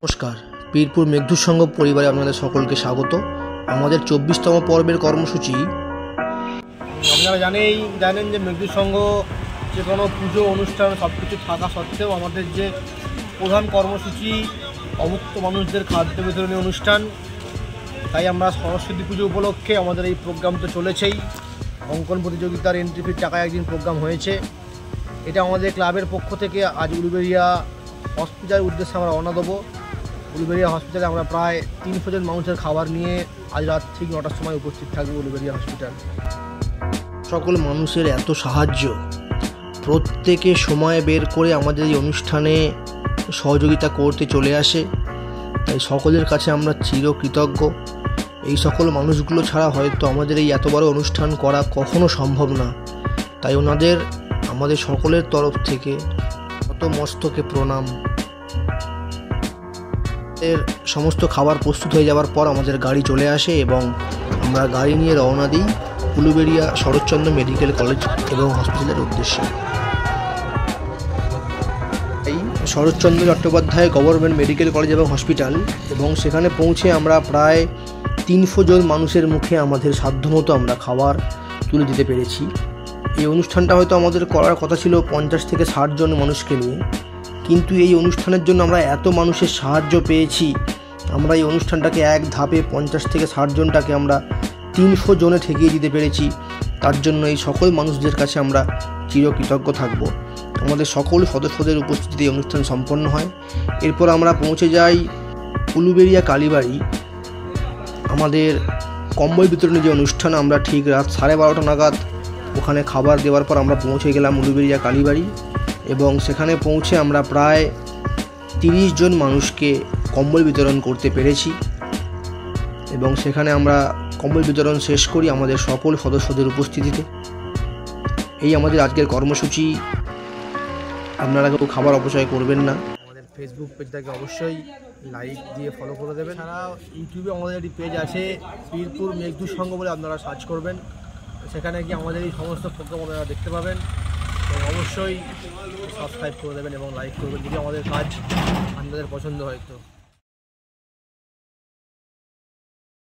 নমস্কার, পীরপুর মেঘদূত সংঘ পরিবারে আপনাদের সকলকে স্বাগত। আমাদের 24তম পর্বের কর্মসূচি। আপনারা জানেন যে মেঘদূত সংঘ যে কোনো পুজো অনুষ্ঠান সব কিছু থাকা সত্ত্বেও আমাদের যে প্রধান কর্মসূচি অভুক্ত মানুষদের খাদ্য বিতরণী অনুষ্ঠান। তাই আমরা সরস্বতী পুজো উপলক্ষে আমাদের এই প্রোগ্রাম তো চলেছেই। অঙ্কন প্রতিযোগিতার এন্ট্রি ফির টাকায় একদিন প্রোগ্রাম হয়েছে। এটা আমাদের ক্লাবের পক্ষ থেকে আজ উলুবেড়িয়া হসপিটালের উদ্দেশ্যে আমরা রওনা দেবো। উলুবেড়িয়া হসপিটালে আমরা প্রায় 300 জন মানুষের খাবার নিয়ে আজ রাত ঠিক 9টার সময় উপস্থিত থাকবো উলুবেড়িয়া হসপিটাল। সকল মানুষের এত সাহায্য, প্রত্যেকে সময় বের করে আমাদের এই অনুষ্ঠানে সহযোগিতা করতে চলে আসে, তাই সকলের কাছে আমরা চিরকৃতজ্ঞ। এই সকল মানুষগুলো ছাড়া হয়তো আমাদের এই এত বড় অনুষ্ঠান করা কখনো সম্ভব না। তাই ওনাদের আমাদের সকলের তরফ থেকে কত মস্তকে প্রণাম। এর সমস্ত খাবার প্রস্তুত হয়ে যাওয়ার পর আমাদের গাড়ি চলে আসে এবং আমরা গাড়ি নিয়ে রওনা দিই উলুবেড়িয়া শরৎচন্দ্র মেডিকেল কলেজ এবং হসপিটালের উদ্দেশ্যে। এই Saratchandra Chattopadhyay government medical college এবং হসপিটাল, এবং সেখানে পৌঁছে আমরা প্রায় 300 জন মানুষের মুখে আমাদের সাধ্যমতো আমরা খাবার তুলে দিতে পেরেছি। এই অনুষ্ঠানটা হয়তো আমাদের করার কথা ছিল 50 থেকে 60 জন মানুষকে নিয়ে, কিন্তু এই অনুষ্ঠানের জন্য আমরা এত মানুষের সাহায্য পেয়েছি। আমরা এই অনুষ্ঠানটাকে এক ধাপে 50 থেকে 60 জনটাকে আমরা 300 জনে ঠেকিয়ে দিতে পেরেছি। তার জন্য এই সকল মানুষদের কাছে আমরা চিরকৃতজ্ঞ থাকব। আমাদের সকল সদস্যদের উপস্থিতিতে এই অনুষ্ঠান সম্পন্ন হয়। এরপর আমরা পৌঁছে যাই উলুবেড়িয়া কালীবাড়ি। আমাদের কম্বল বিতরণী যে অনুষ্ঠান, আমরা ঠিক রাত 12:30 নাগাদ ওখানে খাবার দেওয়ার পর আমরা পৌঁছে গেলাম উলুবেড়িয়া কালীবাড়ি, এবং সেখানে পৌঁছে আমরা প্রায় 30 জন মানুষকে কম্বল বিতরণ করতে পেরেছি। এবং সেখানে আমরা কম্বল বিতরণ শেষ করি আমাদের সকল সদস্যদের উপস্থিতিতে। এই আমাদের আজকের কর্মসূচি। আপনারা কেউ খাবার অপচয় করবেন না। আমাদের ফেসবুক পেজটাকে অবশ্যই লাইক দিয়ে ফলো করে দেবেন। এছাড়াও ইউটিউবে আমাদের একটি পেজ আছে পীরপুর মেঘদূত সংঘ বলে, আপনারা সার্চ করবেন। সেখানে গিয়ে আমাদের এই সমস্ত প্রোগ্রাম আপনারা দেখতে পাবেন। অবশ্যই সাবস্ক্রাইব করে দেবেন এবং লাইক করবেন যদি আমাদের কাজ আপনাদের পছন্দ হয় তো।